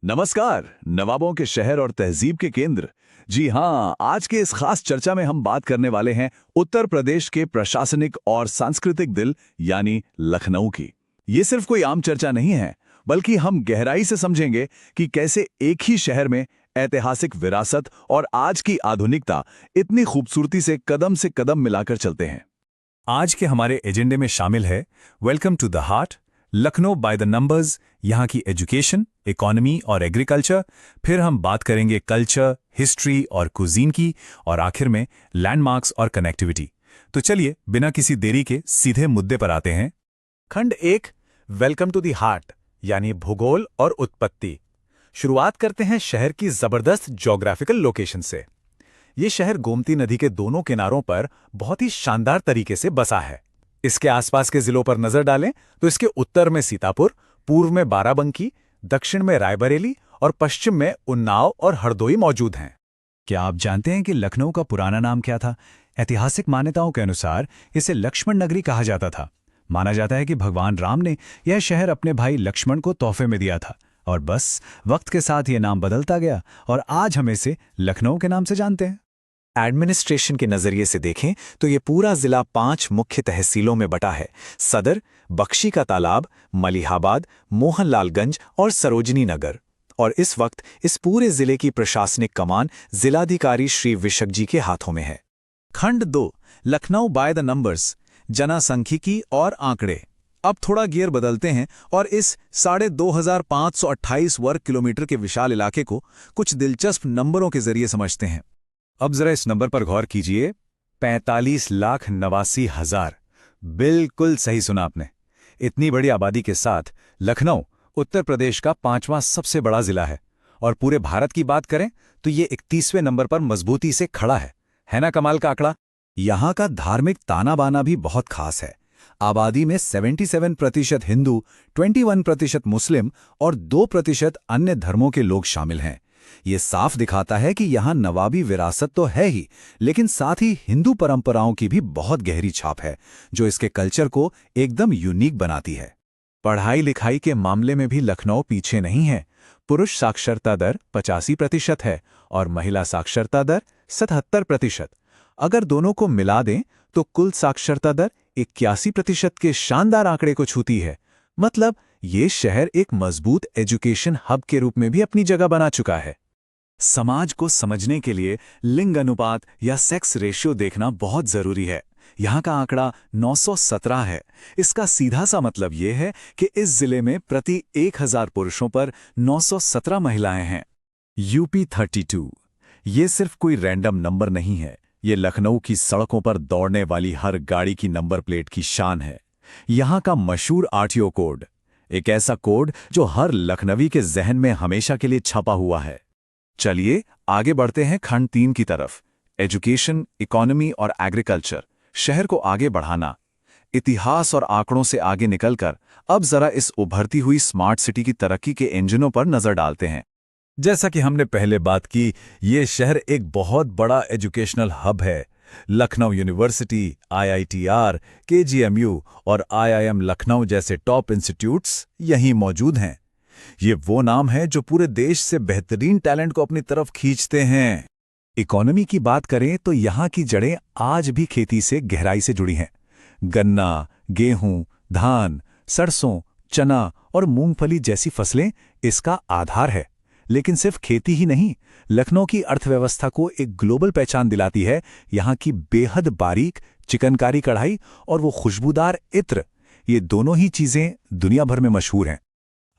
नमस्कार। नवाबों के शहर और तहजीब के केंद्र। जी हाँ, आज के इस खास चर्चा में हम बात करने वाले हैं उत्तर प्रदेश के प्रशासनिक और सांस्कृतिक दिल यानी लखनऊ की। ये सिर्फ कोई आम चर्चा नहीं है, बल्कि हम गहराई से समझेंगे कि कैसे एक ही शहर में ऐतिहासिक विरासत और आज की आधुनिकता इतनी खूबसूरती से कदम मिलाकर चलते हैं। आज के हमारे एजेंडे में शामिल है welcome to the heart, Lucknow by the numbers, यहाँ की एजुकेशन, इकोनॉमी और एग्रीकल्चर। फिर हम बात करेंगे कल्चर, हिस्ट्री और कुजीन की, और आखिर में लैंडमार्क्स और कनेक्टिविटी। तो चलिए बिना किसी देरी के सीधे मुद्दे पर आते हैं। खंड 1, वेलकम टू दी हार्ट यानी भूगोल और उत्पत्ति। शुरुआत करते हैं शहर की जबरदस्त ज्योग्राफिकल लोकेशन से। ये शहर गोमती नदी के दोनों किनारों पर बहुत ही शानदार तरीके से बसा है। इसके आसपास के जिलों पर नजर डालें तो इसके उत्तर में सीतापुर, पूर्व में बाराबंकी, दक्षिण में रायबरेली और पश्चिम में उन्नाव और हरदोई मौजूद हैं। क्या आप जानते हैं कि लखनऊ का पुराना नाम क्या था? ऐतिहासिक मान्यताओं के अनुसार इसे लक्ष्मण नगरी कहा जाता था। माना जाता है कि भगवान राम ने यह शहर अपने भाई लक्ष्मण को तोहफे में दिया था, और बस वक्त के साथ ये नाम बदलता गया और आज हम इसे लखनऊ के नाम से जानते हैं। एडमिनिस्ट्रेशन के नजरिए से देखें तो ये पूरा जिला 5 मुख्य तहसीलों में बटा है: सदर, बख्शी का तालाब, मलिहाबाद, मोहनलालगंज और सरोजनी नगर। और इस वक्त इस पूरे जिले की प्रशासनिक कमान जिलाधिकारी श्री विशक जी के हाथों में है। खंड 2, लखनऊ बाय द नंबर्स, जनसांख्यिकी और आंकड़े। अब थोड़ा गियर बदलते हैं और इस 2528 वर्ग किलोमीटर के विशाल इलाके को कुछ दिलचस्प नंबरों के जरिए समझते हैं। अब जरा इस नंबर पर गौर कीजिए, 45,89,000। बिल्कुल सही सुना आपने। इतनी बड़ी आबादी के साथ लखनऊ उत्तर प्रदेश का 5वां सबसे बड़ा जिला है, और पूरे भारत की बात करें तो ये 31वें नंबर पर मजबूती से खड़ा है ना कमाल का आंकड़ा? यहाँ का धार्मिक ताना बाना भी बहुत खास है। आबादी में 77% हिंदू, 21% मुस्लिम और 2% अन्य धर्मों के लोग शामिल हैं। ये साफ दिखाता है कि यहाँ नवाबी विरासत तो है ही, लेकिन साथ ही हिंदू परंपराओं की भी बहुत गहरी छाप है, जो इसके कल्चर को एकदम यूनिक बनाती है। पढ़ाई लिखाई के मामले में भी लखनऊ पीछे नहीं है। पुरुष साक्षरता दर 85% है और महिला साक्षरता दर 77%। अगर दोनों को मिला दें तो कुल साक्षरता दर 81% के शानदार आंकड़े को छूती है। मतलब ये शहर एक मजबूत एजुकेशन हब के रूप में भी अपनी जगह बना चुका है। समाज को समझने के लिए लिंग अनुपात या सेक्स रेशियो देखना बहुत जरूरी है। यहाँ का आंकड़ा 917 है। इसका सीधा सा मतलब ये है कि इस जिले में प्रति 1000 पुरुषों पर 917 महिलाएं हैं। यूपी 32 ये सिर्फ कोई रैंडम नंबर नहीं है, ये लखनऊ की सड़कों पर दौड़ने वाली हर गाड़ी की नंबर प्लेट की शान है। यहाँ का मशहूर आरटीओ कोड, एक ऐसा कोड जो हर लखनवी के जहन में हमेशा के लिए छपा हुआ है। चलिए आगे बढ़ते हैं खंड 3 की तरफ। एजुकेशन, इकोनॉमी और एग्रीकल्चर, शहर को आगे बढ़ाना। इतिहास और आंकड़ों से आगे निकलकर अब जरा इस उभरती हुई स्मार्ट सिटी की तरक्की के इंजनों पर नजर डालते हैं। जैसा कि हमने पहले बात की, ये शहर एक बहुत बड़ा एजुकेशनल हब है। लखनऊ यूनिवर्सिटी, IITR, KGMU और IIM लखनऊ जैसे टॉप इंस्टीट्यूट्स यहीं मौजूद हैं। ये वो नाम है जो पूरे देश से बेहतरीन टैलेंट को अपनी तरफ खींचते हैं। इकोनॉमी की बात करें तो यहाँ की जड़ें आज भी खेती से गहराई से जुड़ी हैं। गन्ना, गेहूं, धान, सरसों, चना और मूंगफली जैसी फसलें इसका आधार है। लेकिन सिर्फ खेती ही नहीं, लखनऊ की अर्थव्यवस्था को एक ग्लोबल पहचान दिलाती है यहाँ की बेहद बारीक चिकनकारी कढ़ाई और वो खुशबूदार इत्र। ये दोनों ही चीजें दुनिया भर में मशहूर हैं।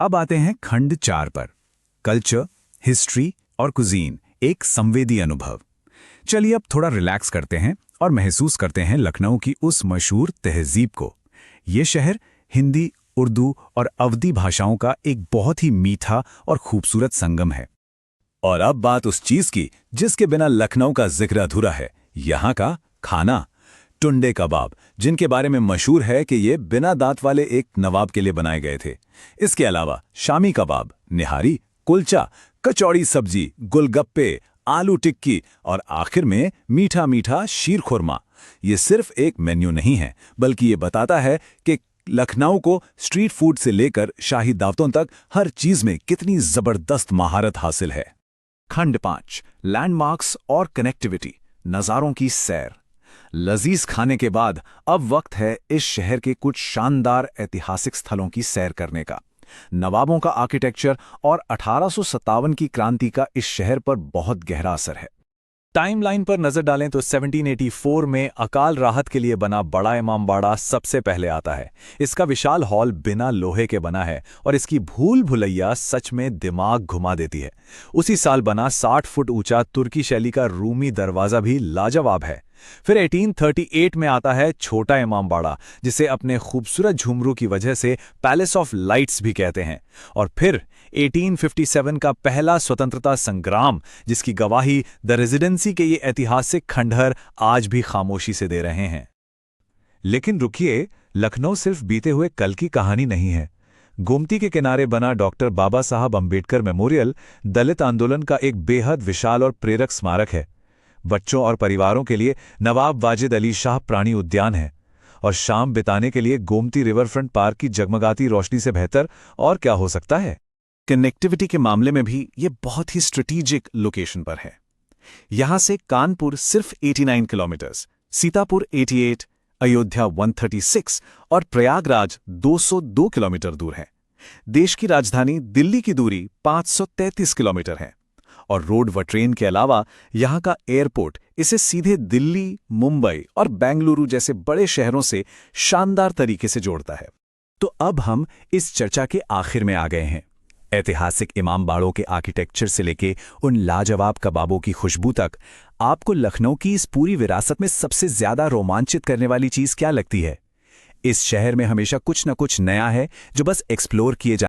अब आते हैं खंड 4 पर, कल्चर, हिस्ट्री और कुजीन, एक संवेदी अनुभव। चलिए अब थोड़ा रिलैक्स करते हैं और महसूस करते हैं लखनऊ की उस मशहूर तहजीब को। ये शहर हिंदी, उर्दू और अवधी भाषाओं का एक बहुत ही मीठा और खूबसूरत संगम है। और अब बात उस चीज की जिसके बिना लखनऊ का जिक्र अधूरा है, यहाँ का खाना। टुंडे कबाब, जिनके बारे में मशहूर है कि ये बिना दांत वाले एक नवाब के लिए बनाए गए थे। इसके अलावा शामी कबाब, निहारी, कुलचा, कचौड़ी सब्जी, गोलगप्पे, आलू टिक्की और आखिर में मीठा मीठा शीर खुरमा। ये सिर्फ एक मेन्यू नहीं है, बल्कि ये बताता है कि लखनऊ को स्ट्रीट फूड से लेकर शाही दावतों तक हर चीज में कितनी जबरदस्त महारत हासिल है। खंड 5 लैंडमार्क्स और कनेक्टिविटी, नज़ारों की सैर। लजीज खाने के बाद अब वक्त है इस शहर के कुछ शानदार ऐतिहासिक स्थलों की सैर करने का। नवाबों का आर्किटेक्चर और 1857 की क्रांति का इस शहर पर बहुत गहरा असर है। टाइमलाइन पर नजर डालें तो 1784 में अकाल राहत के लिए बना बड़ा इमामबाड़ा सबसे पहले आता है। इसका विशाल हॉल बिना लोहे के बना है और इसकी भूल भुलैया सच में दिमाग घुमा देती है। उसी साल बना 60 फुट ऊंचा तुर्की शैली का रूमी दरवाजा भी लाजवाब है। फिर 1838 में आता है छोटा इमामबाड़ा, जिसे अपने खूबसूरत झुमरू की वजह से पैलेस ऑफ लाइट्स भी कहते हैं। और फिर 1857 का पहला स्वतंत्रता संग्राम, जिसकी गवाही द रेजिडेंसी के ये ऐतिहासिक खंडहर आज भी खामोशी से दे रहे हैं। लेकिन रुकिए, लखनऊ सिर्फ बीते हुए कल की कहानी नहीं है। गोमती के किनारे बना डॉक्टर बाबा साहब अंबेडकर मेमोरियल दलित आंदोलन का एक बेहद विशाल और प्रेरक स्मारक है। बच्चों और परिवारों के लिए नवाब वाजिद अली शाह प्राणी उद्यान है, और शाम बिताने के लिए गोमती रिवरफ्रंट पार्क की जगमगाती रोशनी से बेहतर और क्या हो सकता है। कनेक्टिविटी के मामले में भी ये बहुत ही स्ट्रेटेजिक लोकेशन पर है। यहां से कानपुर सिर्फ 89 किलोमीटर्स, सीतापुर 88, अयोध्या 136 और प्रयागराज 202 किलोमीटर दूर है। देश की राजधानी दिल्ली की दूरी 533 किलोमीटर है, और रोड व ट्रेन के अलावा यहां का एयरपोर्ट इसे सीधे दिल्ली, मुंबई और बेंगलुरु जैसे बड़े शहरों से शानदार तरीके से जोड़ता है। तो अब हम इस चर्चा के आखिर में आ गए हैं। ऐतिहासिक इमामबाड़ों के आर्किटेक्चर से लेके उन लाजवाब कबाबों की खुशबू तक, आपको लखनऊ की इस पूरी विरासत में सबसे ज्यादा रोमांचित करने वाली चीज क्या लगती है? इस शहर में हमेशा कुछ न कुछ नया है जो बस एक्सप्लोर किए जा